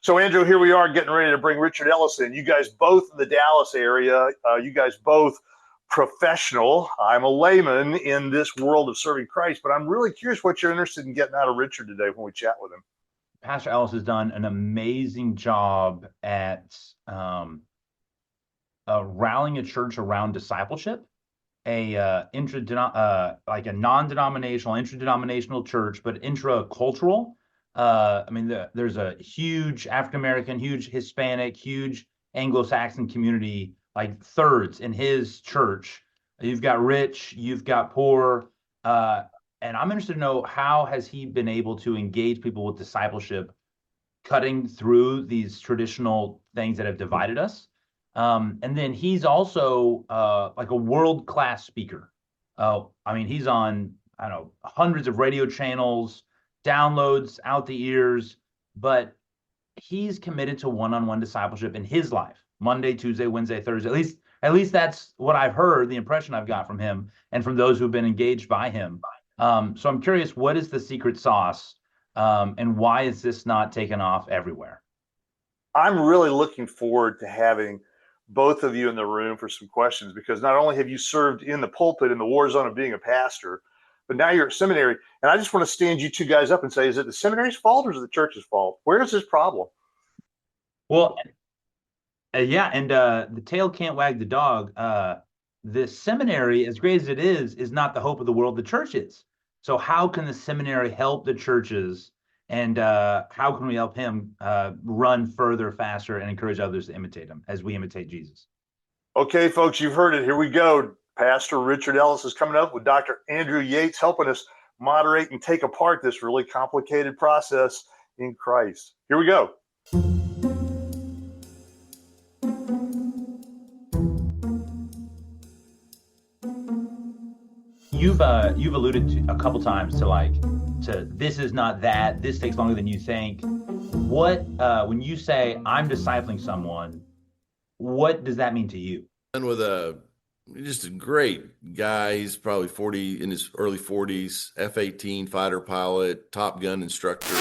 So, Andrew, here we are getting ready to bring Richard Ellis in. You guys both in the Dallas area. You guys both professional. I'm a layman in this world of serving Christ, but I'm really curious what you're interested in getting out of Richard today when we chat with him. Pastor Ellis has done an amazing job at rallying a church around discipleship, like a non-denominational, intradenominational church, but intracultural. There's a huge African-American, huge Hispanic, huge Anglo-Saxon community, like thirds in his church. You've got rich, you've got poor, and I'm interested to know, how has he been able to engage people with discipleship, cutting through these traditional things that have divided us? And then he's also like a world-class speaker. He's on, I don't know, hundreds of radio channels, downloads out the ears, but he's committed to one-on-one discipleship in his life, Monday, Tuesday, Wednesday, Thursday. At least that's what I've heard, the impression I've got from him and from those who've been engaged by him. So I'm curious, what is the secret sauce, and why is this not taken off everywhere? I'm really looking forward to having both of you in the room for some questions, because not only have you served in the pulpit in the war zone of being a pastor, but now you're at seminary. And I just want to stand you two guys up and say, is it the seminary's fault or is it the church's fault? Where is this problem? Well, the tail can't wag the dog. The seminary, as great as it is not the hope of the world. The church is. So how can the seminary help the churches, and how can we help him run further, faster, and encourage others to imitate him as we imitate Jesus? Okay, folks, you've heard it. Here we go. Pastor Richard Ellis is coming up with Dr. Andrew Yates, helping us moderate and take apart this really complicated process in Christ. Here we go. You've alluded to a couple times to this is not that, this takes longer than you think. What when you say I'm discipling someone, what does that mean to you? And with just a great guy. He's probably 40, in his early 40s, F-18 fighter pilot, Top Gun instructor.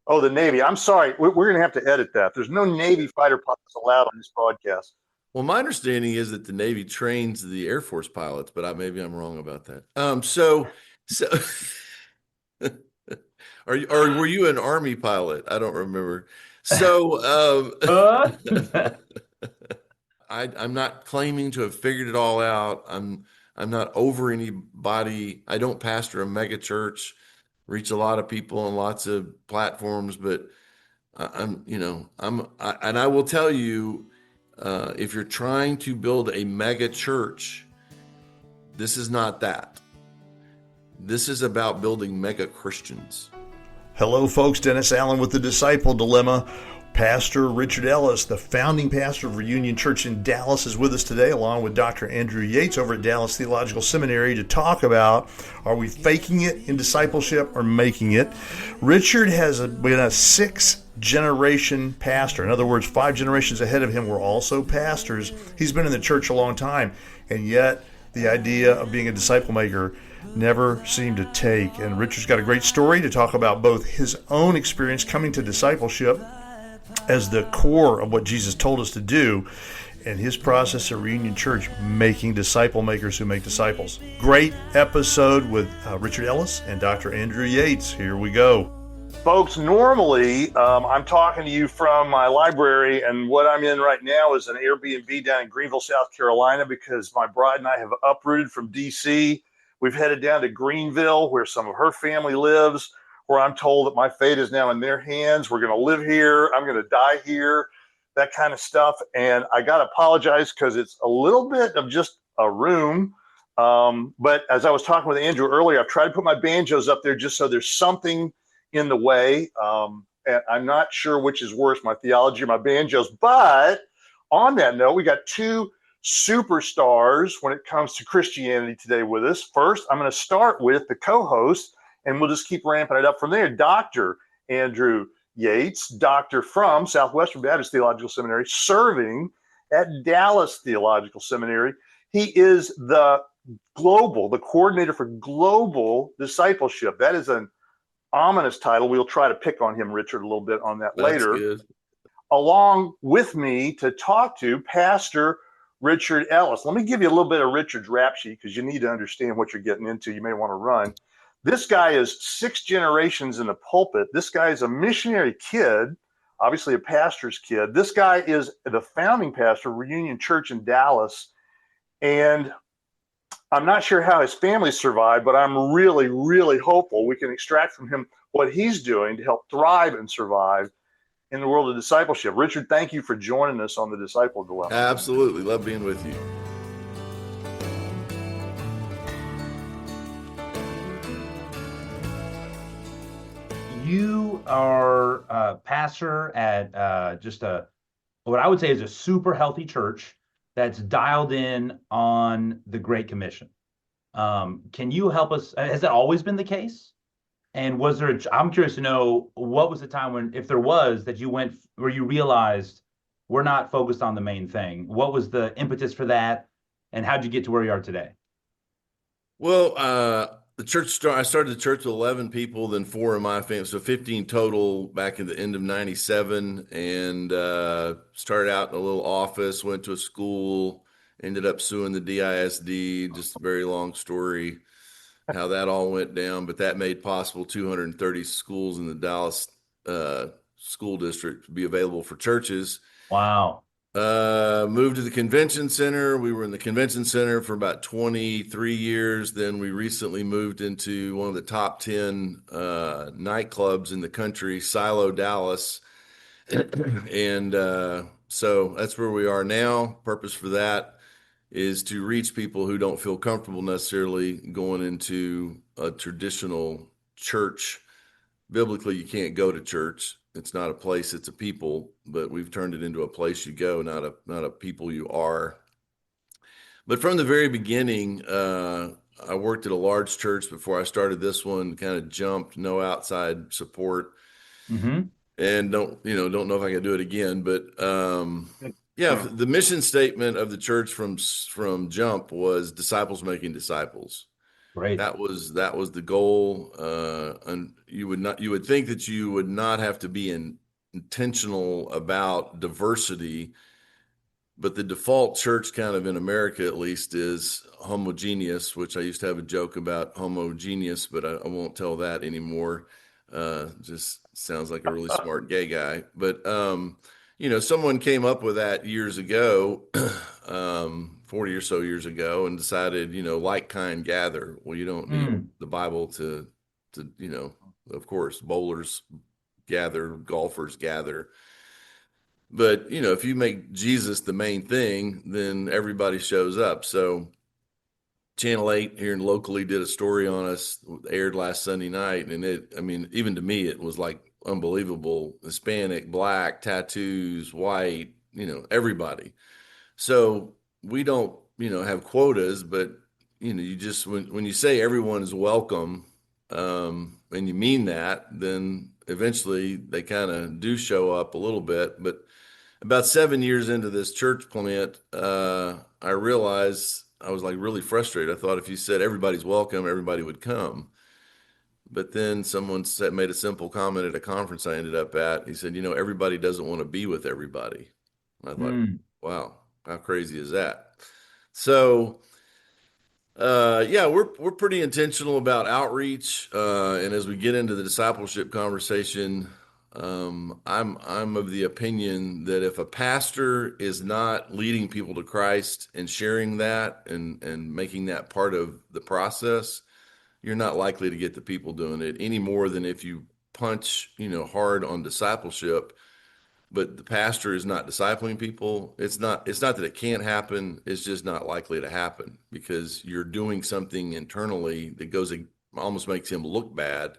Oh, the Navy. I'm sorry. We're going to have to edit that. There's no Navy fighter pilots allowed on this broadcast. Well, my understanding is that the Navy trains the Air Force pilots, but maybe I'm wrong about that. So or were you an Army pilot? I don't remember. So I'm not claiming to have figured it all out. I'm not over anybody. I don't pastor a mega church, reach a lot of people on lots of platforms, but I will tell you, if you're trying to build a mega church, this is not that. This is about building mega Christians. Hello, folks. Dennis Allen with the Disciple Dilemma. Pastor Richard Ellis, the founding pastor of Reunion Church in Dallas, is with us today, along with Dr. Andrew Yates over at Dallas Theological Seminary, to talk about, are we faking it in discipleship or making it? Richard has been a 6th-generation pastor. In other words, 5 generations ahead of him were also pastors. He's been in the church a long time, and yet the idea of being a disciple maker never seemed to take. And Richard's got a great story to talk about both his own experience coming to discipleship as the core of what Jesus told us to do, and his process at Reunion Church, making disciple makers who make disciples. Great episode with Richard Ellis and Dr. Andrew Yates. Here we go. Folks, normally I'm talking to you from my library, and what I'm in right now is an Airbnb down in Greenville, South Carolina, because my bride and I have uprooted from D.C. We've headed down to Greenville, where some of her family lives, where I'm told that my fate is now in their hands. We're going to live here. I'm going to die here, that kind of stuff. And I got to apologize because it's a little bit of just a room. But as I was talking with Andrew earlier, I've tried to put my banjos up there just so there's something in the way. And I'm not sure which is worse, my theology or my banjos. But on that note, we got 2 superstars when it comes to Christianity today with us. First, I'm going to start with the co-host, and we'll just keep ramping it up from there. Dr. Andrew Yates, doctor from Southwestern Baptist Theological Seminary, serving at Dallas Theological Seminary. He is the coordinator for global discipleship. That is an ominous title. We'll try to pick on him, Richard, a little bit on that That's later. good. Along with me to talk to Pastor Richard Ellis. Let me give you a little bit of Richard's rap sheet because you need to understand what you're getting into. You may want to run. This guy is 6 generations in the pulpit. This guy is a missionary kid, obviously a pastor's kid. This guy is the founding pastor of Reunion Church in Dallas. And I'm not sure how his family survived, but I'm really, really hopeful we can extract from him what he's doing to help thrive and survive in the world of discipleship. Richard, thank you for joining us on the Disciple Dilemma. Absolutely. Love being with you. You are a pastor at what I would say is a super healthy church that's dialed in on the Great Commission. Can you help us? Has that always been the case? And was there, I'm curious to know, what was the time when, if there was, that you went where you realized we're not focused on the main thing? What was the impetus for that? And how'd you get to where you are today? Well, I started the church with 11 people, then 4 in my family, so 15 total back in the end of 97, and started out in a little office, went to a school, ended up suing the DISD, just a very long story how that all went down, but that made possible 230 schools in the Dallas school district to be available for churches. Wow. Moved to the convention center. We were in the convention center for about 23 years. Then we recently moved into one of the top 10 nightclubs in the country, Silo, Dallas. And so that's where we are now. Purpose for that is to reach people who don't feel comfortable necessarily going into a traditional church. Biblically, you can't go to church. It's not a place, it's a people, but we've turned it into a place you go, not a people you are. But from the very beginning, I worked at a large church before I started this one, kind of jumped, no outside support. Mm-hmm. And don't know if I can do it again, but yeah, the mission statement of the church from jump was disciples making disciples. Great. That was the goal. And you would think that you would not have to be intentional about diversity, but the default church kind of in America, at least, is homogeneous, which I used to have a joke about homogeneous, but I won't tell that anymore. Just sounds like a really smart gay guy. But, someone came up with that years ago, 40 or so years ago, and decided, like kind gather. Well, you don't need the Bible to, of course, bowlers gather, golfers gather. But, if you make Jesus the main thing, then everybody shows up. So Channel 8 here locally did a story on us, aired last Sunday night. And even to me, it was like unbelievable. Hispanic, Black, tattoos, white, everybody. So we don't, have quotas, but, you just, when you say everyone is welcome, and you mean that, then eventually they kind of do show up a little bit. But about 7 years into this church plant, I realized I was like really frustrated. I thought if you said everybody's welcome, everybody would come. But then someone made a simple comment at a conference I ended up at. He said, everybody doesn't want to be with everybody. And I thought, wow, how crazy is that? So, yeah, we're pretty intentional about outreach. And as we get into the discipleship conversation, I'm of the opinion that if a pastor is not leading people to Christ and sharing that and making that part of the process, you're not likely to get the people doing it any more than if you punch, hard on discipleship, but the pastor is not discipling people. It's not that it can't happen. It's just not likely to happen because you're doing something internally that almost makes him look bad.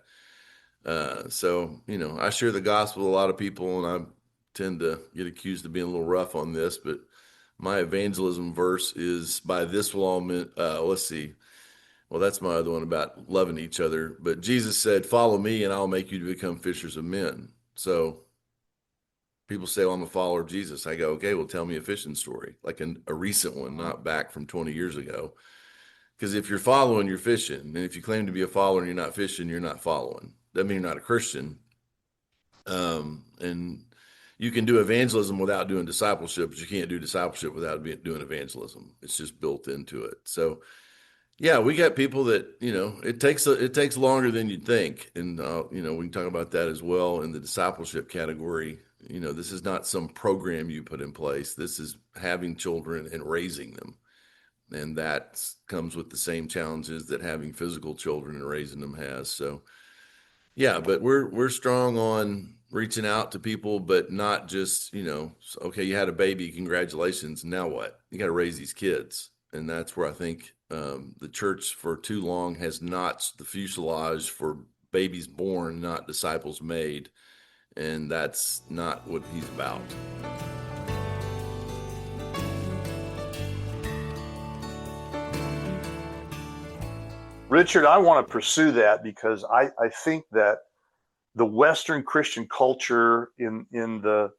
So, I share the gospel with a lot of people, and I tend to get accused of being a little rough on this, but my evangelism verse is by this will all men, let's see. Well, that's my other one about loving each other. But Jesus said, follow me and I'll make you to become fishers of men. So people say, well, I'm a follower of Jesus. I go, okay, well, tell me a fishing story, like a recent one, not back from 20 years ago. Because if you're following, you're fishing. And if you claim to be a follower and you're not fishing, you're not following. doesn't mean you're not a Christian. And you can do evangelism without doing discipleship, but you can't do discipleship without doing evangelism. It's just built into it. So, yeah, we got people that, it takes longer than you'd think. And, we can talk about that as well in the discipleship category. This is not some program you put in place. This is having children and raising them. And that comes with the same challenges that having physical children and raising them has. So, yeah, but we're strong on reaching out to people, but not just, okay, you had a baby, congratulations. Now what? You got to raise these kids. And that's where I think the church for too long has notched the fuselage for babies born, not disciples made. And that's not what he's about. Richard, I want to pursue that because I think that the Western Christian culture in the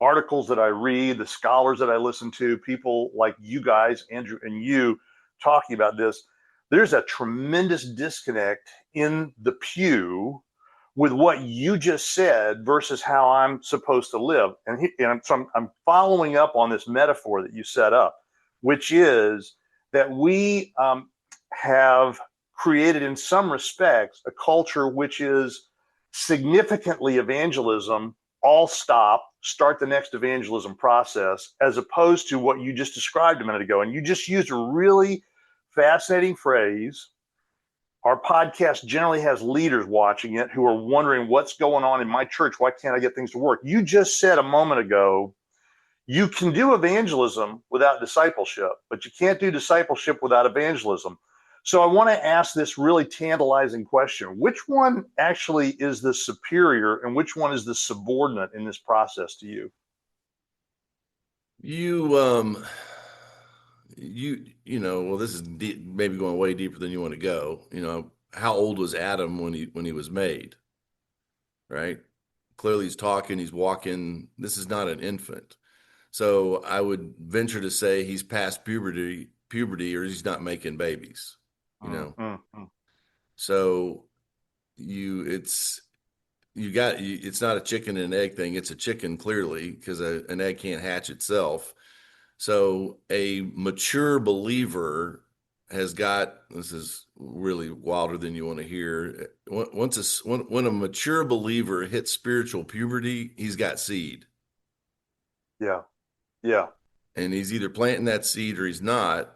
articles that I read, the scholars that I listen to, people like you guys, Andrew, and you talking about this, there's a tremendous disconnect in the pew with what you just said versus how I'm supposed to live. So I'm following up on this metaphor that you set up, which is that we have created, in some respects, a culture which is significantly evangelism, all start the next evangelism process, as opposed to what you just described a minute ago. And you just used a really fascinating phrase. Our podcast generally has leaders watching it who are wondering what's going on in my church. Why can't I get things to work? You just said a moment ago, you can do evangelism without discipleship, but you can't do discipleship without evangelism. So I want to ask this really tantalizing question. Which one actually is the superior and which one is the subordinate in this process to you? Well, this is maybe going way deeper than you want to go. How old was Adam when he was made? Right? Clearly he's talking, he's walking. This is not an infant. So I would venture to say he's past puberty or he's not making babies. So it's not a chicken and egg thing. It's a chicken, clearly, because an egg can't hatch itself. So a mature believer has got, this is really wilder than you want to hear. When a mature believer hits spiritual puberty, he's got seed. Yeah. And he's either planting that seed or he's not.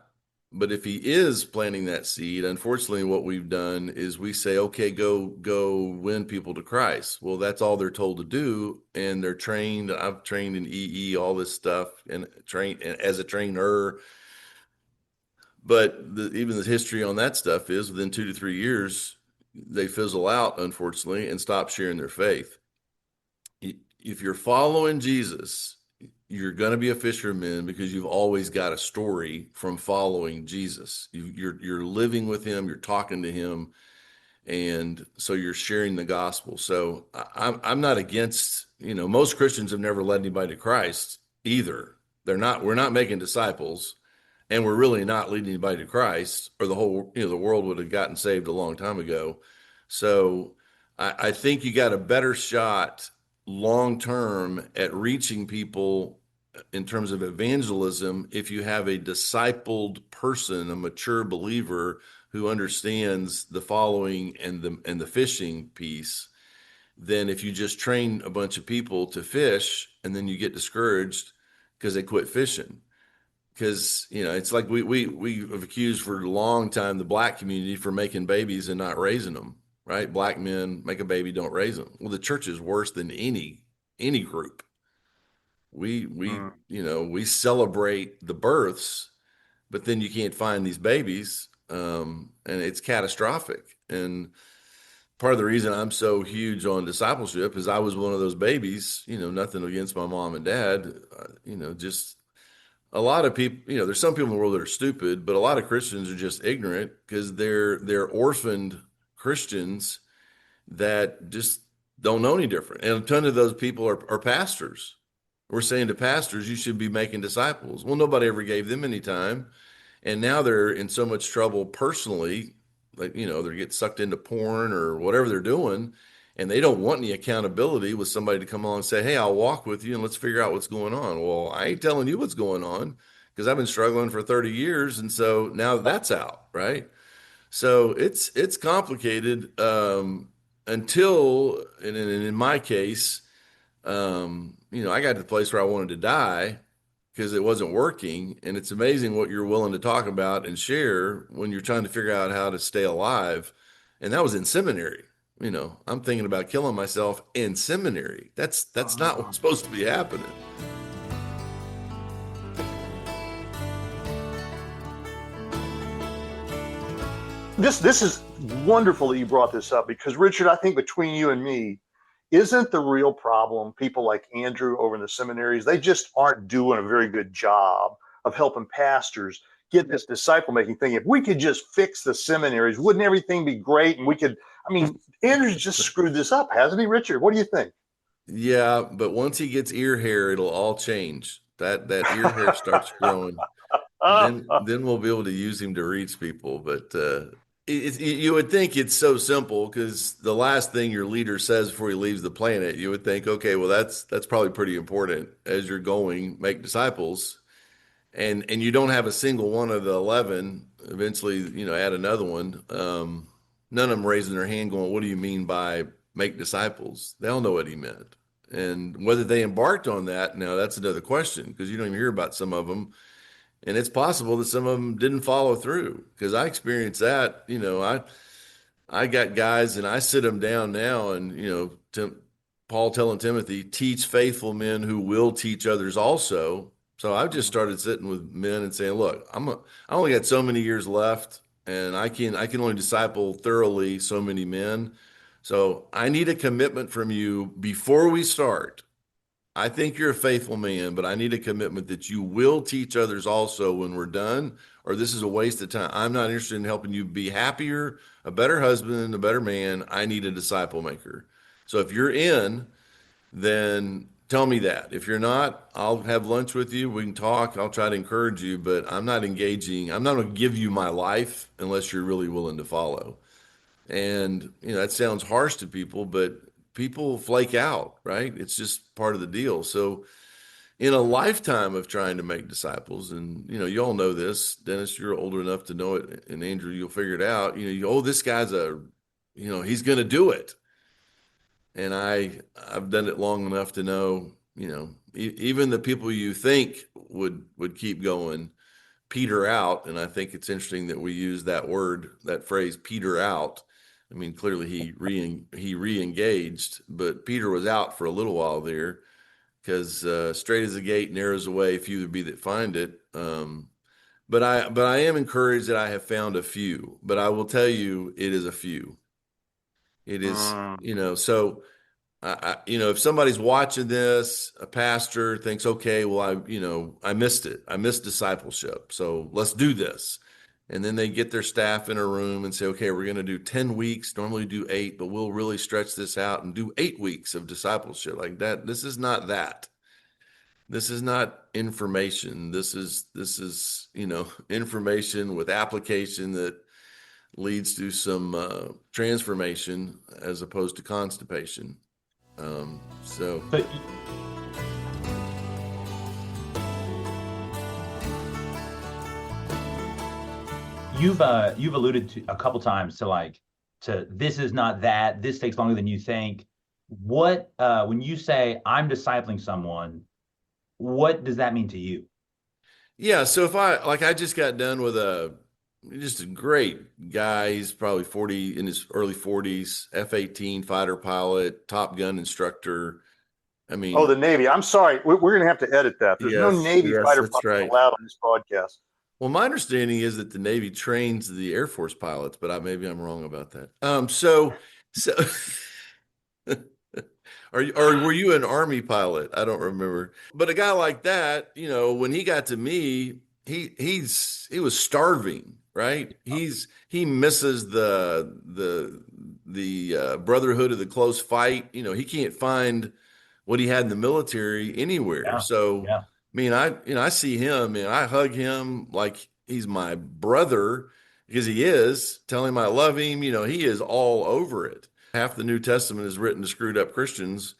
But if he is planting that seed, unfortunately, what we've done is we say, okay, go win people to Christ. Well, that's all they're told to do. And they're trained. I've trained in EE, all this stuff, and trained as a trainer. But even the history on that stuff is within 2 to 3 years, they fizzle out, unfortunately, and stop sharing their faith. If you're following Jesus, you're going to be a fisherman because you've always got a story from following Jesus. You're living with him, you're talking to him, and so you're sharing the gospel. So I'm not against, most Christians have never led anybody to Christ either. We're not making disciples, and we're really not leading anybody to Christ, or the whole, the world would have gotten saved a long time ago. So I think you got a better shot long-term at reaching people in terms of evangelism if you have a discipled person, a mature believer who understands the following and the fishing piece, than if you just train a bunch of people to fish and then you get discouraged because they quit fishing. Because, it's like we have accused for a long time the black community for making babies and not raising them, right? Black men make a baby, don't raise them. Well, the church is worse than any group. We celebrate the births, but then you can't find these babies, and it's catastrophic. And part of the reason I'm so huge on discipleship is I was one of those babies. Nothing against my mom and dad. Just a lot of people. There's some people in the world that are stupid, but a lot of Christians are just ignorant because they're orphaned Christians that just don't know any different. And a ton of those people are pastors. We're saying to pastors, you should be making disciples. Well, nobody ever gave them any time. And now they're in so much trouble personally like, they get sucked into porn or whatever they're doing, and they don't want any accountability with somebody to come along and say, hey, I'll walk with you and let's figure out what's going on. Well, I ain't telling you what's going on because I've been struggling for 30 years. And so now that's out, right? So it's complicated, until, and in my case, I got to the place where I wanted to die because it wasn't working. And it's amazing what you're willing to talk about and share when you're trying to figure out how to stay alive. And that was in seminary. I'm thinking about killing myself in seminary. That's not what's supposed to be happening. This is wonderful that you brought this up, because Richard, I think between you and me, isn't the real problem people like Andrew over in the seminaries? They just aren't doing a very good job of helping pastors get this disciple making thing. If we could just fix the seminaries, wouldn't everything be great? And Andrew's just screwed this up, hasn't he, Richard? What do you think? Yeah, but once he gets ear hair, it'll all change. That ear hair starts growing. Then we'll be able to use him to reach people. But you would think it's so simple, because the last thing your leader says before he leaves the planet, you would think, okay, well, that's probably pretty important as you're going, make disciples. And you don't have a single one of the 11, eventually, add another one. None of them raising their hand going, what do you mean by make disciples? They all know what he meant. And whether they embarked on that, now that's another question, because you don't even hear about some of them. And it's possible that some of them didn't follow through, because I experienced that. I got guys and I sit them down now, and, Paul telling Timothy, teach faithful men who will teach others also. So I've just started sitting with men and saying, look, I only got so many years left, and I can only disciple thoroughly so many men. So I need a commitment from you before we start. I think you're a faithful man, but I need a commitment that you will teach others also when we're done, or this is a waste of time. I'm not interested in helping you be happier, a better husband, a better man. I need a disciple maker. So if you're in, then tell me that. If you're not, I'll have lunch with you. We can talk. I'll try to encourage you, but I'm not engaging. I'm not going to give you my life unless you're really willing to follow. And, that sounds harsh to people, but people flake out, right? It's just part of the deal. So in a lifetime of trying to make disciples, and, you all know this, Dennis, you're older enough to know it, and Andrew, you'll figure it out. This guy's he's going to do it. And I've done it long enough to know, even the people you think would keep going, peter out. And I think it's interesting that we use that phrase, peter out. I mean, clearly he re-engaged, but Peter was out for a little while there, because straight is the gate, narrow is the way, few there be that find it. But I am encouraged that I have found a few. But I will tell you, it is a few. It is, so if somebody's watching this, a pastor thinks, okay, well, I missed it. I missed discipleship. So let's do this. And then they get their staff in a room and say, okay, we're going to do 10 weeks, normally do 8, but we'll really stretch this out and do 8 weeks of discipleship like that. This is not that. This is not information. This is, information with application that leads to some transformation as opposed to constipation. But you've alluded to a couple times to this is not that, this takes longer than you think. What when you say I'm discipling someone, what does that mean to you? Yeah, so if I just got done with just a great guy. He's probably 40, in his early 40s, F-18 fighter pilot, Top Gun instructor. I mean, the Navy. I'm sorry, we're going to have to edit that. There's no Navy fighter pilot allowed on this podcast. Well, my understanding is that the Navy trains the Air Force pilots, but maybe I'm wrong about that. So, or were you an Army pilot? I don't remember. But a guy like that, when he got to me, he was starving, right? He misses the brotherhood of the close fight. He can't find what he had in the military anywhere. Yeah. So, yeah. I mean, I see him and I hug him like he's my brother, because he is. Tell him I love him. He is all over it. Half the New Testament is written to screwed up Christians.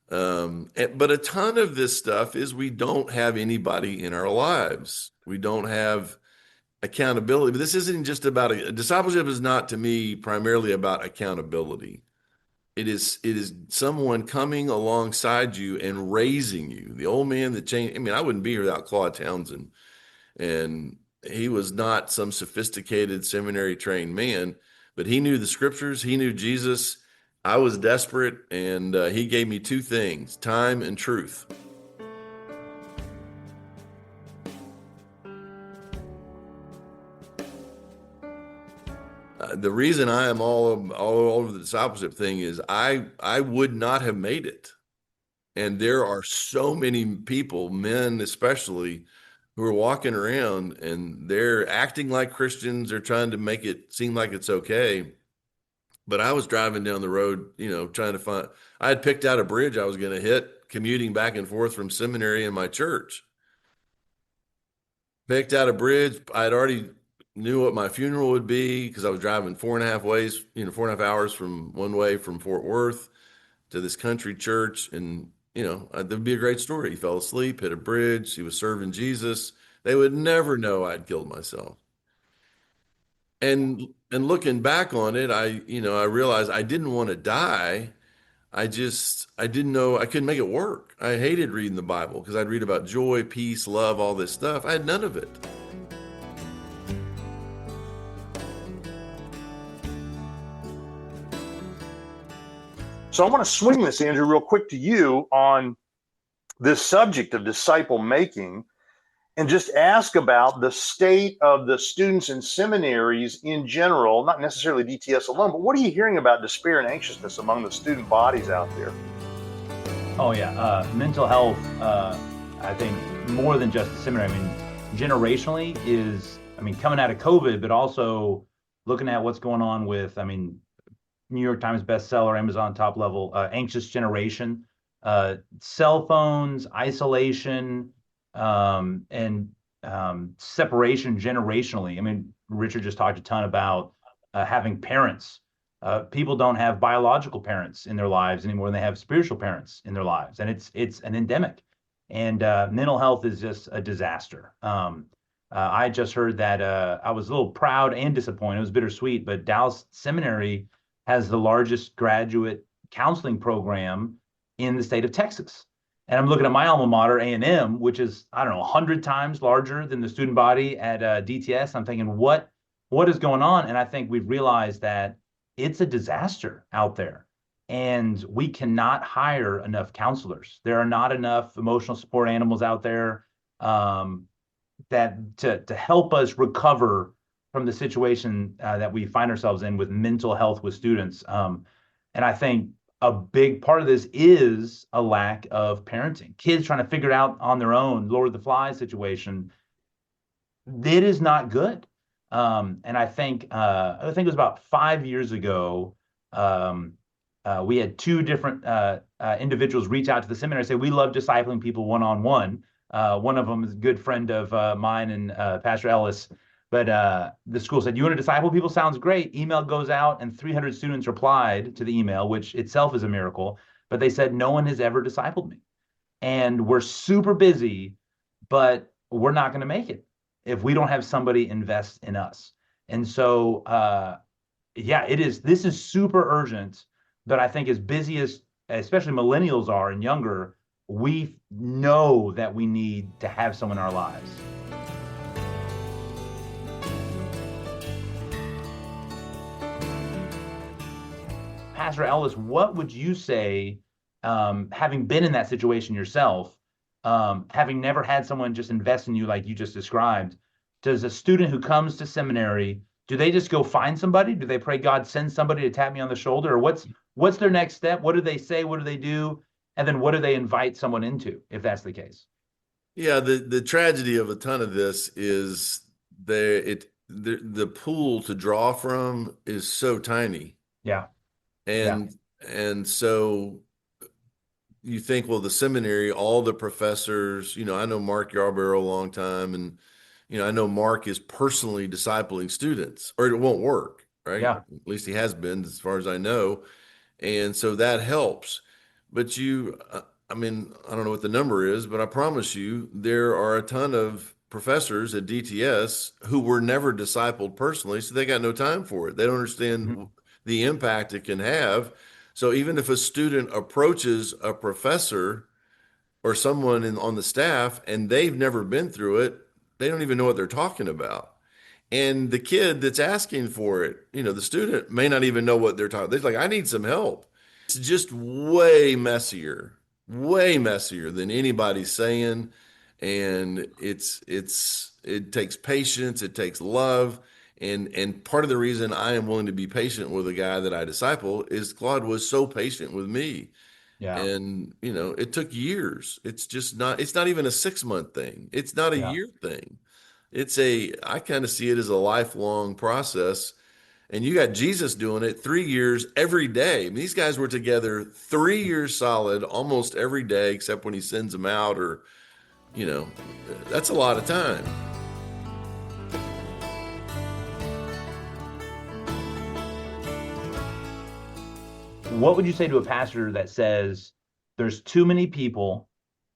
But a ton of this stuff is we don't have anybody in our lives. We don't have accountability. But this isn't just about discipleship is not, to me, primarily about accountability. It is someone coming alongside you and raising you. The old man that changed. I mean, I wouldn't be here without Claude Townsend. And he was not some sophisticated seminary trained man, but he knew the scriptures. He knew Jesus. I was desperate, and he gave me two things: time and truth. The reason I am all over the discipleship thing is I would not have made it. And there are so many people, men especially, who are walking around and they're acting like Christians. They're trying to make it seem like it's okay. But I was driving down the road, trying to find, I had picked out a bridge I was going to hit, commuting back and forth from seminary and my church. Picked out a bridge. I had already knew what my funeral would be because I was driving 4.5 hours from one way from Fort Worth to this country church. And, there'd be a great story. He fell asleep, hit a bridge. He was serving Jesus. They would never know I'd killed myself. And looking back on it, I realized I didn't want to die. I didn't know I couldn't make it work. I hated reading the Bible because I'd read about joy, peace, love, all this stuff. I had none of it. So I want to swing this, Andrew, real quick to you on this subject of disciple making and just ask about the state of the students in seminaries in general, not necessarily DTS alone, but what are you hearing about despair and anxiousness among the student bodies out there? Oh, yeah. Mental health, I think more than just the seminary. I mean, generationally coming out of COVID, but also looking at what's going on with, New York Times bestseller, Amazon top level, anxious generation, cell phones, isolation, and separation generationally. Richard just talked a ton about having parents. People don't have biological parents in their lives anymore than they have spiritual parents in their lives, and it's an endemic. And mental health is just a disaster. I just heard that I was a little proud and disappointed. It was bittersweet, but Dallas Seminary has the largest graduate counseling program in the state of Texas. And I'm looking at my alma mater, A&M, which is, 100 times larger than the student body at DTS. I'm thinking, what is going on? And I think we've realized that it's a disaster out there. And we cannot hire enough counselors. There are not enough emotional support animals out there that to help us recover from the situation that we find ourselves in with mental health with students. And I think a big part of this is a lack of parenting. Kids trying to figure it out on their own, Lord of the Flies situation. It is not good. And I think it was about 5 years ago, we had two different individuals reach out to the seminary and say, we love discipling people one-on-one. One of them is a good friend of mine and Pastor Ellis. But the school said, you want to disciple people? Sounds great. Email goes out and 300 students replied to the email, which itself is a miracle. But they said, no one has ever discipled me. And we're super busy, but we're not going to make it if we don't have somebody invest in us. And so, this is super urgent. But I think as busy as especially millennials are and younger, we know that we need to have someone in our lives. Pastor Ellis, what would you say, having been in that situation yourself, having never had someone just invest in you like you just described, does a student who comes to seminary, do they just go find somebody? Do they pray, God, send somebody to tap me on the shoulder? Or what's their next step? What do they say? What do they do? And then what do they invite someone into, if that's the case? Yeah, the tragedy of a ton of this is the pool to draw from is so tiny. Yeah. And so you think, well, the seminary, all the professors, I know Mark Yarborough a long time, and I know Mark is personally discipling students, or it won't work, right? Yeah. At least he has been, as far as I know. And so that helps. But I mean, I don't know what the number is, but I promise you, there are a ton of professors at DTS who were never discipled personally, so they got no time for it. They don't Mhm. understand the impact it can have. So even if a student approaches a professor or someone on the staff and they've never been through it, they don't even know what they're talking about. And the kid that's asking for it, the student may not even know what they're talking. They're like, I need some help. It's just way messier than anybody's saying. And it takes patience, it takes love. And part of the reason I am willing to be patient with a guy that I disciple is Claude was so patient with me. Yeah. And, it took years. It's not even a 6-month thing. It's not a Yeah. year thing. I kind of see it as a lifelong process. And you got Jesus doing it 3 years every day. I mean, these guys were together 3 years solid, almost every day, except when he sends them out, or, you know, that's a lot of time. What would you say to a pastor that says there's too many people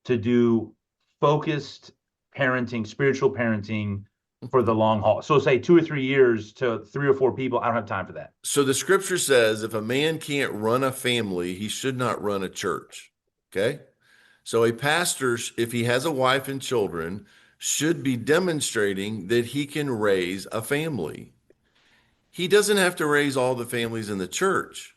to do focused parenting, spiritual parenting for the long haul? So say 2 or 3 years to 3 or 4 people. I don't have time for that. So the scripture says if a man can't run a family, he should not run a church. Okay. So a pastor, if he has a wife and children, should be demonstrating that he can raise a family. He doesn't have to raise all the families in the church,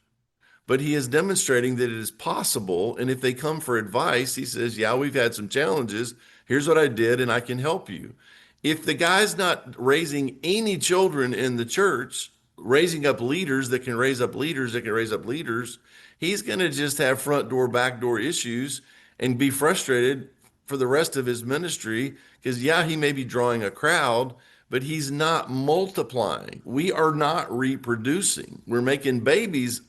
but he is demonstrating that it is possible. And if they come for advice, he says, yeah, we've had some challenges. Here's what I did, and I can help you. If the guy's not raising any children in the church, raising up leaders that can raise up leaders that can raise up leaders, he's going to just have front door, back door issues and be frustrated for the rest of his ministry because, yeah, he may be drawing a crowd, but he's not multiplying. We are not reproducing. We're making babies,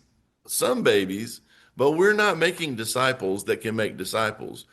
some babies, but we're not making disciples that can make disciples.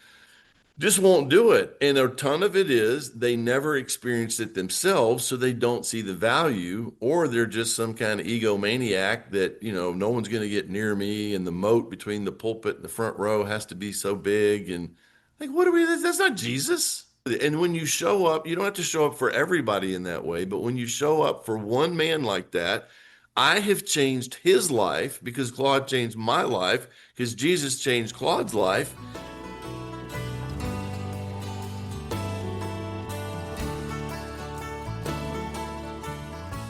Just won't do it. And a ton of it is they never experienced it themselves, so they don't see the value, or they're just some kind of egomaniac that, no one's going to get near me, and the moat between the pulpit and the front row has to be so big. And like, what are we? That's not Jesus. And when you show up, you don't have to show up for everybody in that way, but when you show up for one man like that, I have changed his life because Claude changed my life because Jesus changed Claude's life.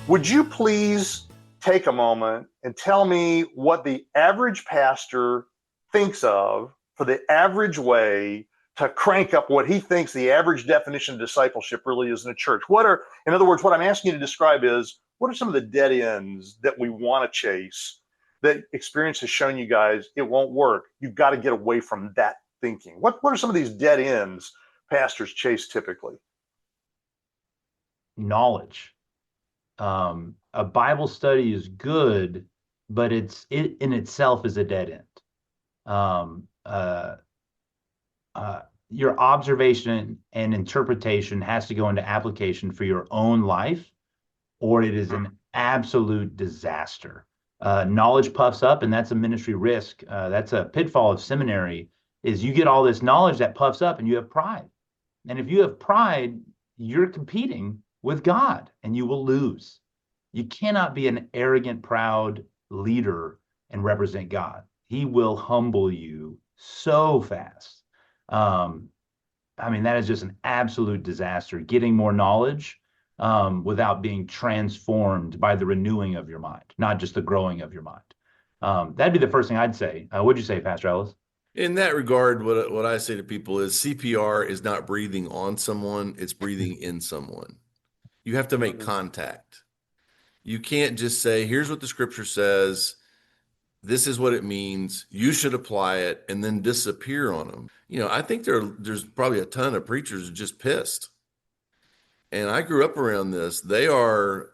Would you please take a moment and tell me what the average pastor thinks of for the average way to crank up what he thinks the average definition of discipleship really is in a church? In other words, what I'm asking you to describe is, what are some of the dead ends that we want to chase that experience has shown you guys it won't work? You've got to get away from that thinking. What are some of these dead ends pastors chase typically? Knowledge. A Bible study is good, but it in itself is a dead end. Your observation and interpretation has to go into application for your own life, or it is an absolute disaster. Knowledge puffs up, and that's a ministry risk. That's a pitfall of seminary, is you get all this knowledge that puffs up and you have pride. And if you have pride, you're competing with God and you will lose. You cannot be an arrogant, proud leader and represent God. He will humble you so fast. That is just an absolute disaster, getting more knowledge without being transformed by the renewing of your mind, not just the growing of your mind. That'd be the first thing I'd say. What'd you say, Pastor Ellis? In that regard, what I say to people is CPR is not breathing on someone, it's breathing in someone. You have to make contact. You can't just say, here's what the scripture says, this is what it means, you should apply it, and then disappear on them. I think there's probably a ton of preachers just pissed. And I grew up around this. They are,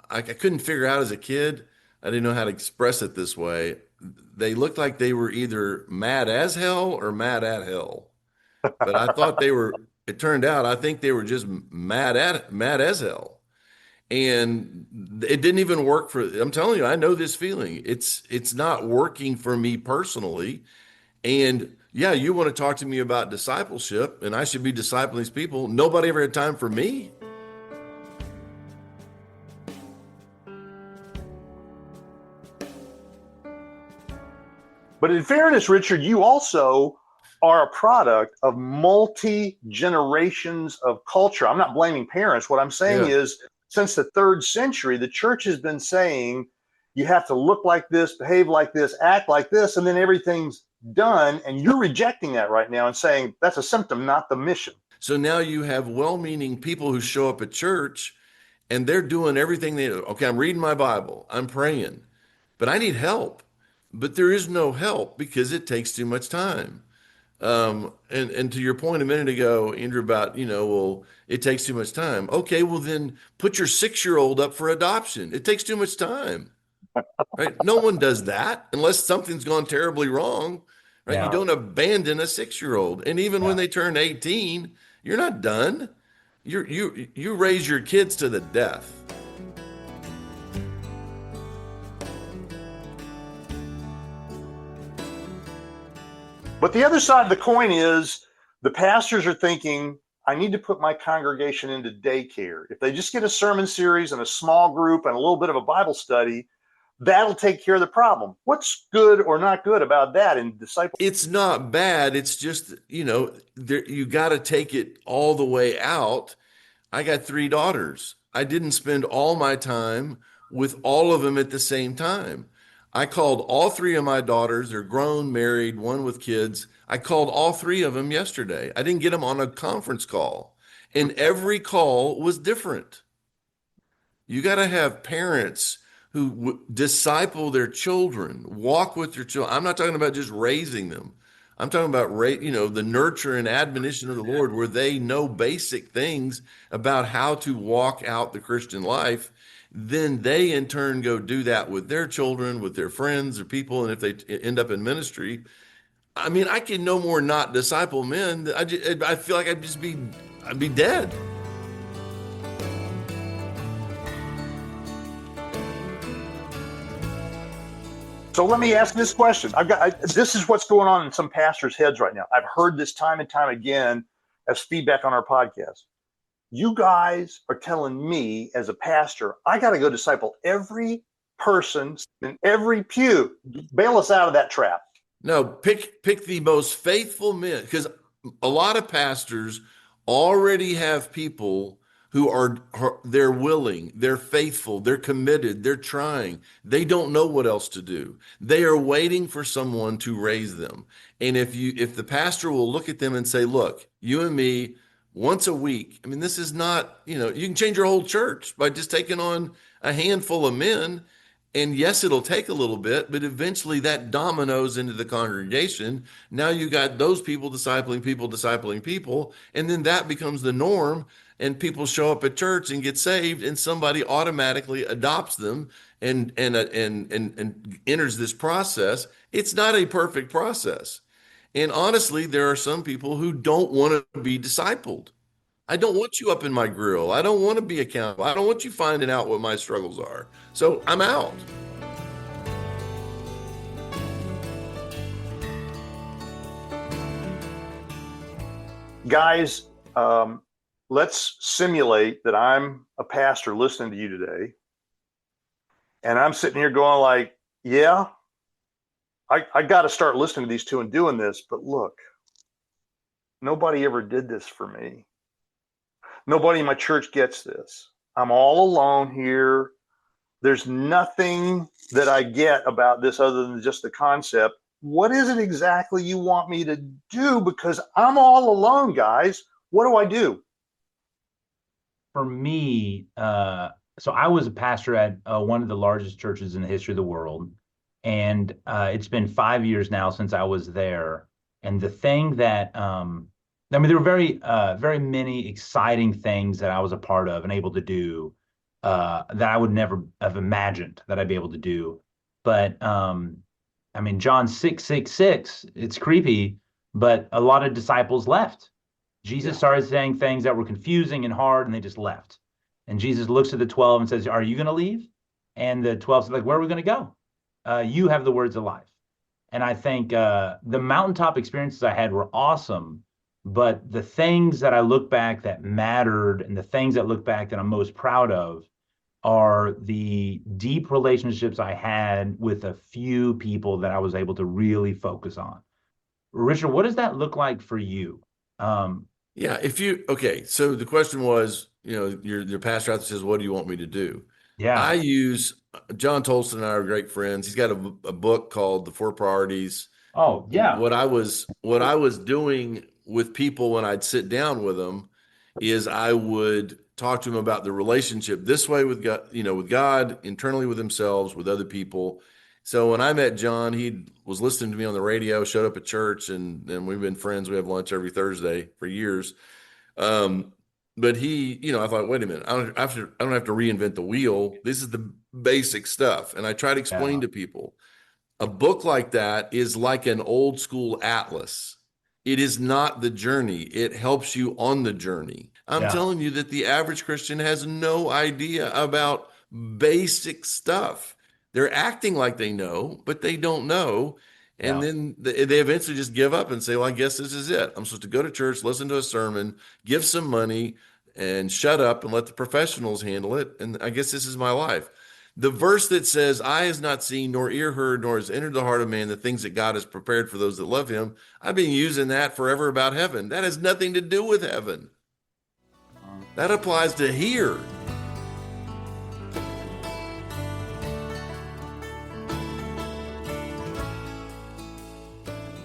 I couldn't figure out as a kid, I didn't know how to express it this way. They looked like they were either mad as hell or mad at hell. But I thought they were it turned out, I think they were just mad as hell. And it didn't even work I'm telling you, I know this feeling. It's not working for me personally. And yeah, you want to talk to me about discipleship and I should be discipling these people. Nobody ever had time for me. But in fairness, Richard, you also are a product of multi-generations of culture. I'm not blaming parents. What I'm saying is, since the 3rd century, the church has been saying you have to look like this, behave like this, act like this, and then everything's done. And you're rejecting that right now and saying that's a symptom, not the mission. So now you have well-meaning people who show up at church and they're doing everything they do. Okay, I'm reading my Bible, I'm praying, but I need help. But there is no help because it takes too much time. And to your point a minute ago, Andrew, about, well, it takes too much time. Okay, well then put your 6-year-old up for adoption. It takes too much time, right? No one does that unless something's gone terribly wrong, right? Yeah. You don't abandon a 6-year-old. And even when they turn 18, you're not done. You raise your kids to the death. But the other side of the coin is the pastors are thinking, I need to put my congregation into daycare. If they just get a sermon series and a small group and a little bit of a Bible study, that'll take care of the problem. What's good or not good about that in discipleship? It's not bad. It's just, you got to take it all the way out. I got 3 daughters. I didn't spend all my time with all of them at the same time. I called all 3 of my daughters. They're grown, married, one with kids. I called all 3 of them yesterday. I didn't get them on a conference call. And every call was different. You got to have parents who disciple their children, walk with their children. I'm not talking about just raising them. I'm talking about, the nurture and admonition of the Lord, where they know basic things about how to walk out the Christian life. Then they in turn go do that with their children, with their friends or people. And if they end up in ministry, I mean, I can no more not disciple men. I feel like I'd be dead. So let me ask this question. This is what's going on in some pastors' heads right now. I've heard this time and time again as feedback on our podcast. You guys are telling me as a pastor, I got to go disciple every person in every pew. Bail us out of that trap. No, pick the most faithful men, because a lot of pastors already have people who they're willing, they're faithful, they're committed, they're trying. They don't know what else to do. They are waiting for someone to raise them. And if the pastor will look at them and say, look, you and me, once a week, I mean, this is not, you can change your whole church by just taking on a handful of men. And yes, it'll take a little bit, but eventually that dominoes into the congregation. Now you got those people discipling people, and then that becomes the norm. And people show up at church and get saved, and somebody automatically adopts them and enters this process. It's not a perfect process. And honestly, there are some people who don't want to be discipled. I don't want you up in my grill. I don't want to be accountable. I don't want you finding out what my struggles are. So I'm out. Guys, let's simulate that I'm a pastor listening to you today. And I'm sitting here going like, yeah, I got to start listening to these two and doing this. But look, nobody ever did this for me. Nobody in my church gets this. I'm all alone here. There's nothing that I get about this other than just the concept. What is it exactly you want me to do? Because I'm all alone, guys. What do I do? For me, so I was a pastor at one of the largest churches in the history of the world. And it's been 5 years now since I was there. And the thing that, there were very many exciting things that I was a part of and able to do that I would never have imagined that I'd be able to do. But John 6:66, it's creepy, but a lot of disciples left. Jesus started saying things that were confusing and hard, and they just left. And Jesus looks at the 12 and says, "Are you going to leave?" And the 12 said, like, "Where are we going to go? You have the words of life." And I think the mountaintop experiences I had were awesome, but the things that I look back that mattered and the things that look back that I'm most proud of are the deep relationships I had with a few people that I was able to really focus on. Richard, what does that look like for you? Um, Yeah, okay, so the question was, your pastor out there says, "What do you want me to do?" yeah. I use John Tolston and I are great friends. He's got a book called The Four Priorities. Oh, yeah. What I was doing with people when I'd sit down with them is I would talk to them about the relationship this way with God, with God, internally with themselves, with other people. So when I met John, he was listening to me on the radio, showed up at church, and we've been friends. We have lunch every Thursday for years. Um, but I thought, wait a minute, I don't have to reinvent the wheel. This is the basic stuff. And I try to explain Yeah. to people a book like that is like an old school atlas. It is not the journey. It helps you on the journey. I'm Yeah. telling you that the average Christian has no idea about basic stuff. They're acting like they know, but they don't know. And Yeah. then they eventually just give up and say, well, I guess this is it. I'm supposed to go to church, listen to a sermon, give some money, and shut up and let the professionals handle it. And I guess this is my life. The verse that says, "Eye has not seen, nor ear heard, nor has entered the heart of man the things that God has prepared for those that love him." I've been using that forever about heaven. That has nothing to do with heaven. That applies to here.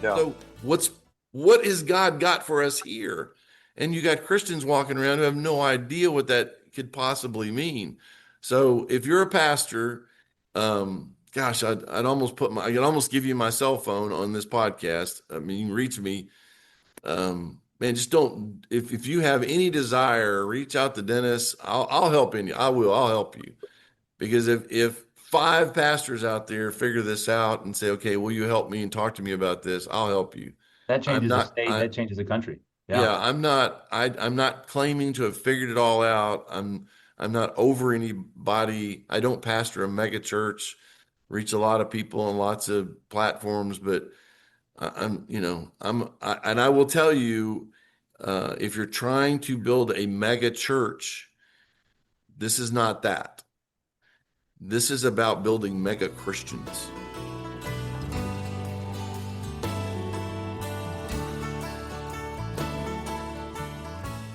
Yeah. So what has God got for us here? And you got Christians walking around who have no idea what that could possibly mean. So if you're a pastor, gosh, I could almost give you my cell phone on this podcast. I mean, you can reach me. Man, just don't. If you have any desire, reach out to Dennis. I'll help you. I'll help you. Because if five pastors out there figure this out and say, "Okay, will you help me and talk to me about this?" I'll help you. That I'm changes a not. state, that changes a country. Yeah. Yeah, I'm not. I'm not claiming to have figured it all out. I'm not over anybody. I don't pastor a mega church, reach a lot of people on lots of platforms, but and I will tell you, if you're trying to build a mega church, this is not that. This is about building mega Christians.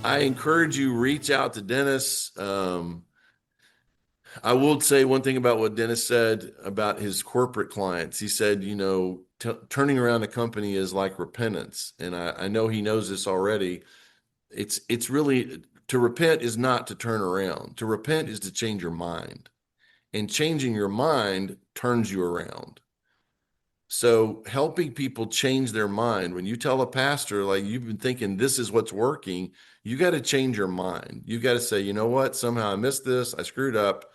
I encourage you, reach out to Dennis. I will say one thing about what Dennis said about his corporate clients. He said, turning around a company is like repentance. And I know he knows this already. It's really, to repent is not to turn around. To repent is to change your mind. And changing your mind turns you around. So helping people change their mind, when you tell a pastor, like, you've been thinking this is what's working, you got to change your mind. You got to say, you know what? Somehow I missed this. I screwed up.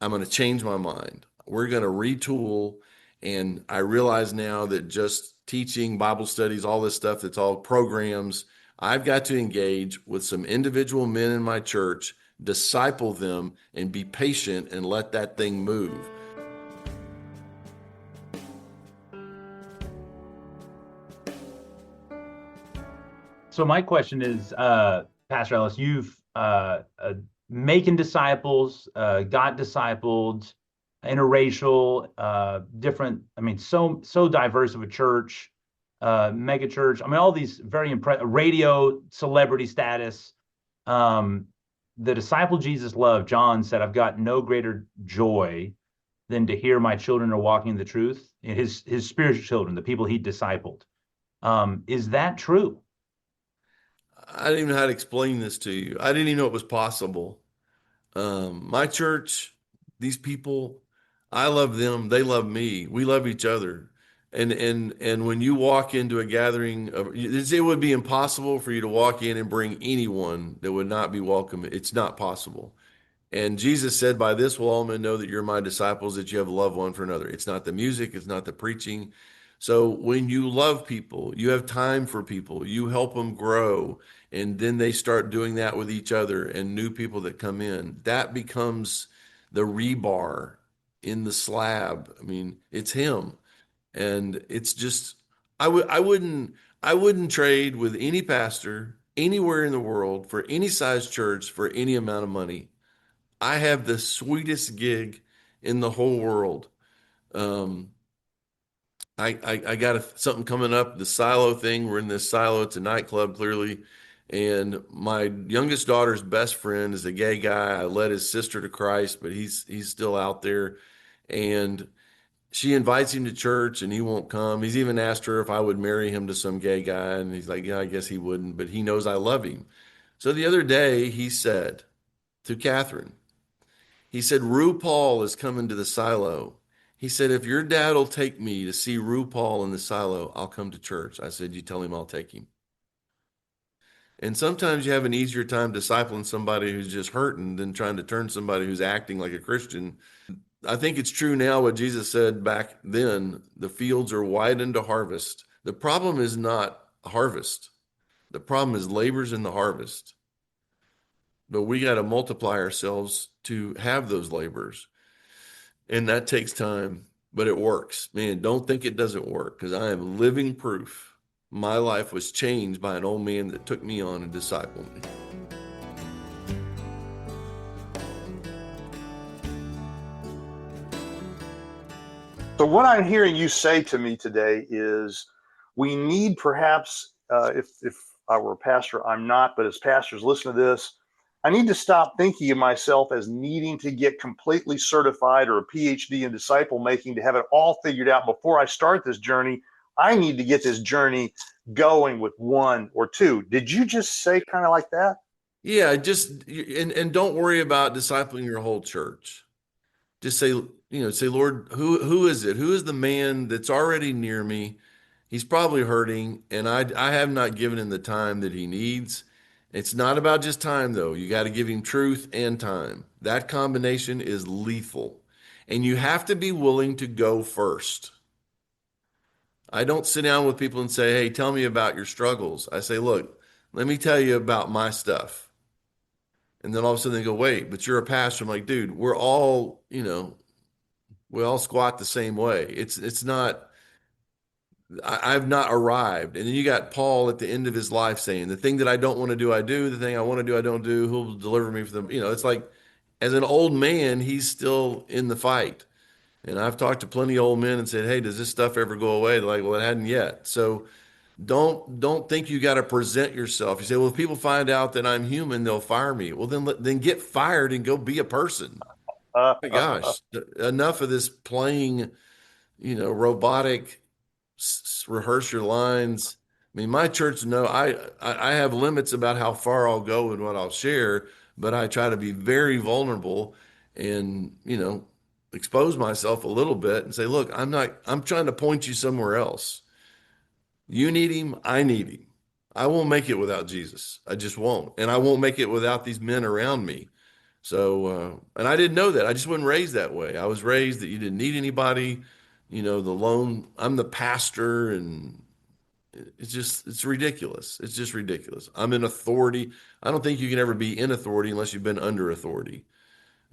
I'm going to change my mind. We're going to retool. And I realize now that just teaching Bible studies, all this stuff, that's all programs, I've got to engage with some individual men in my church, disciple them, and be patient and let that thing move. So my question is, Pastor Ellis, you've making disciples, got discipled, interracial, different. I mean, so diverse of a church, mega church. I mean, all these very impressive radio celebrity status. The disciple Jesus loved, John said, "I've got no greater joy than to hear my children are walking in the truth." His spiritual children, the people he discipled. Is that true? I didn't even know how to explain this to you. I didn't even know it was possible. My church, these people, I love them. They love me. We love each other. And when you walk into a gathering it would be impossible for you to walk in and bring anyone that would not be welcome. It's not possible. And Jesus said, "By this will all men know that you're my disciples, that you have love one for another." It's not the music. It's not the preaching. So when you love people, you have time for people, you help them grow, and then they start doing that with each other and new people that come in. That becomes the rebar in the slab. I mean, it's him. And it's just I wouldn't trade with any pastor anywhere in the world for any size church for any amount of money. I have the sweetest gig in the whole world. Um, I got something coming up, the silo thing. We're in this silo. It's a nightclub, clearly. And my youngest daughter's best friend is a gay guy. I led his sister to Christ, but he's still out there. And she invites him to church and he won't come. He's even asked her if I would marry him to some gay guy. And he's like, yeah, I guess he wouldn't, but he knows I love him. So the other day he said to Catherine, he said, RuPaul is coming to the silo. He said, if your dad will take me to see RuPaul in the silo, I'll come to church. I said, you tell him I'll take him. And sometimes you have an easier time discipling somebody who's just hurting than trying to turn somebody who's acting like a Christian. I think it's true now what Jesus said back then, the fields are wide unto harvest. The problem is not harvest. The problem is labor's in the harvest. But we got to multiply ourselves to have those laborers. And that takes time, but it works. Man, don't think it doesn't work, because I am living proof. My life was changed by an old man that took me on and discipled me. So what I'm hearing you say to me today is we need perhaps, if I were a pastor, I'm not, but as pastors listen to this, I need to stop thinking of myself as needing to get completely certified or a PhD in disciple making to have it all figured out before I start this journey. I need to get this journey going with one or two. Did you just say kind of like that? Yeah, and don't worry about discipling your whole church. Just say, Lord, who is it? Who is the man that's already near me? He's probably hurting, and I have not given him the time that he needs. It's not about just time, though. You got to give him truth and time. That combination is lethal, and you have to be willing to go first. I don't sit down with people and say, hey, tell me about your struggles. I say, look, let me tell you about my stuff. And then all of a sudden they go, wait, but you're a pastor. I'm like, dude, we're all, we all squat the same way. It's not, I've not arrived. And then you got Paul at the end of his life saying, the thing that I don't want to do, I do. The thing I want to do, I don't do. Who'll deliver me from them? It's like, as an old man, he's still in the fight. And I've talked to plenty of old men and said, hey, does this stuff ever go away? They're like, well, it hadn't yet. So don't think you got to present yourself. You say, well, if people find out that I'm human, they'll fire me. Well, then get fired and go be a person. My gosh, enough of this playing, robotic, rehearse your lines. I mean, my church, I have limits about how far I'll go and what I'll share, but I try to be very vulnerable and, expose myself a little bit and say, look, I'm trying to point you somewhere else. You need him. I need him. I won't make it without Jesus. I just won't. And I won't make it without these men around me. So, and I didn't know that. I just wasn't raised that way. I was raised that you didn't need anybody, I'm the pastor, and it's ridiculous. It's just ridiculous. I'm in authority. I don't think you can ever be in authority unless you've been under authority.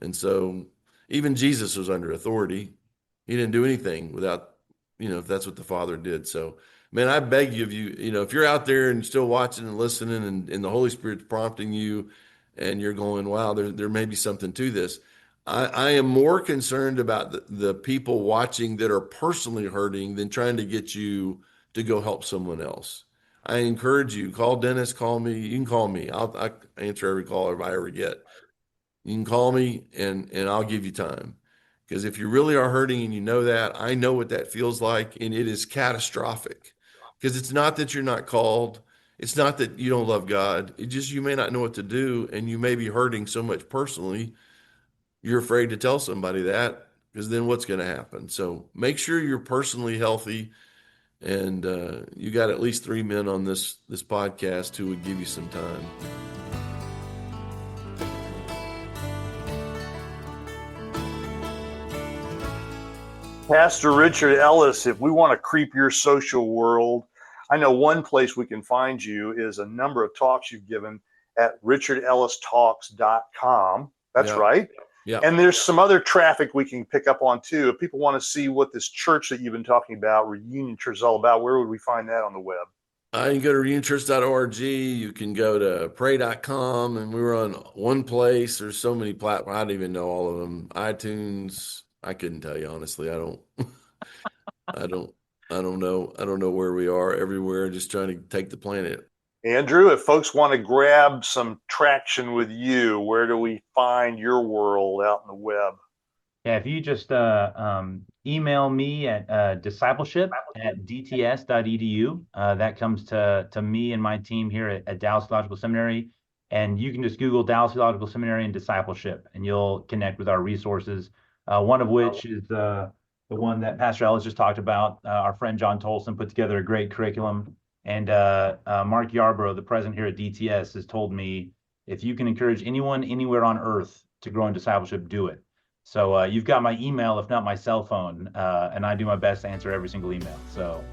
And so even Jesus was under authority. He didn't do anything without, if that's what the Father did. So, man, I beg you, if you're out there and you're still watching and listening and the Holy Spirit's prompting you and you're going, wow, there may be something to this. I am more concerned about the people watching that are personally hurting than trying to get you to go help someone else. I encourage you, call Dennis, call me. You can call me. I'll answer every call if I ever get. You can call me and I'll give you time. Because if you really are hurting and you know that, I know what that feels like, and it is catastrophic. Because it's not that you're not called. It's not that you don't love God. It's just you may not know what to do, and you may be hurting so much personally, you're afraid to tell somebody that, because then what's going to happen? So make sure you're personally healthy, and you got at least 3 men on this podcast who would give you some time. Pastor Richard Ellis, if we want to creep your social world, I know one place we can find you is a number of talks you've given at richardellistalks.com. That's right. Yeah. And there's some other traffic we can pick up on too. If people want to see what this church that you've been talking about, Reunion Church, is all about, where would we find that on the web? You can go to reunionchurch.org. You can go to pray.com, and we were on one place. There's so many platforms. I don't even know all of them. iTunes. I couldn't tell you, honestly. I don't know where we are everywhere, just trying to take the planet. Andrew, if folks want to grab some traction with you, where do we find your world out in the web? Yeah, if you just email me at discipleship@dts.edu, that comes to me and my team here at Dallas Theological Seminary. And you can just Google Dallas Theological Seminary and discipleship, and you'll connect with our resources, one of which is the one that Pastor Ellis just talked about. Our friend John Tolson put together a great curriculum. And Mark Yarbrough, the president here at DTS, has told me, if you can encourage anyone anywhere on earth to grow in discipleship, do it. So you've got my email, if not my cell phone, and I do my best to answer every single email. So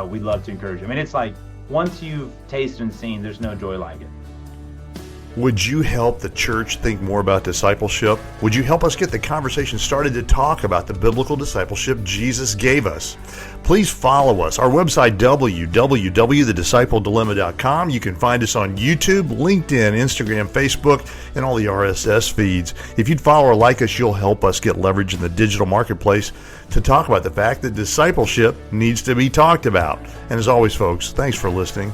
we'd love to encourage you. I mean, it's like, once you've tasted and seen, there's no joy like it. Would you help the church think more about discipleship? Would you help us get the conversation started to talk about the biblical discipleship Jesus gave us? Please follow us. Our website, www.thediscipleddilemma.com. You can find us on YouTube, LinkedIn, Instagram, Facebook, and all the RSS feeds. If you'd follow or like us, you'll help us get leverage in the digital marketplace to talk about the fact that discipleship needs to be talked about. And as always, folks, thanks for listening.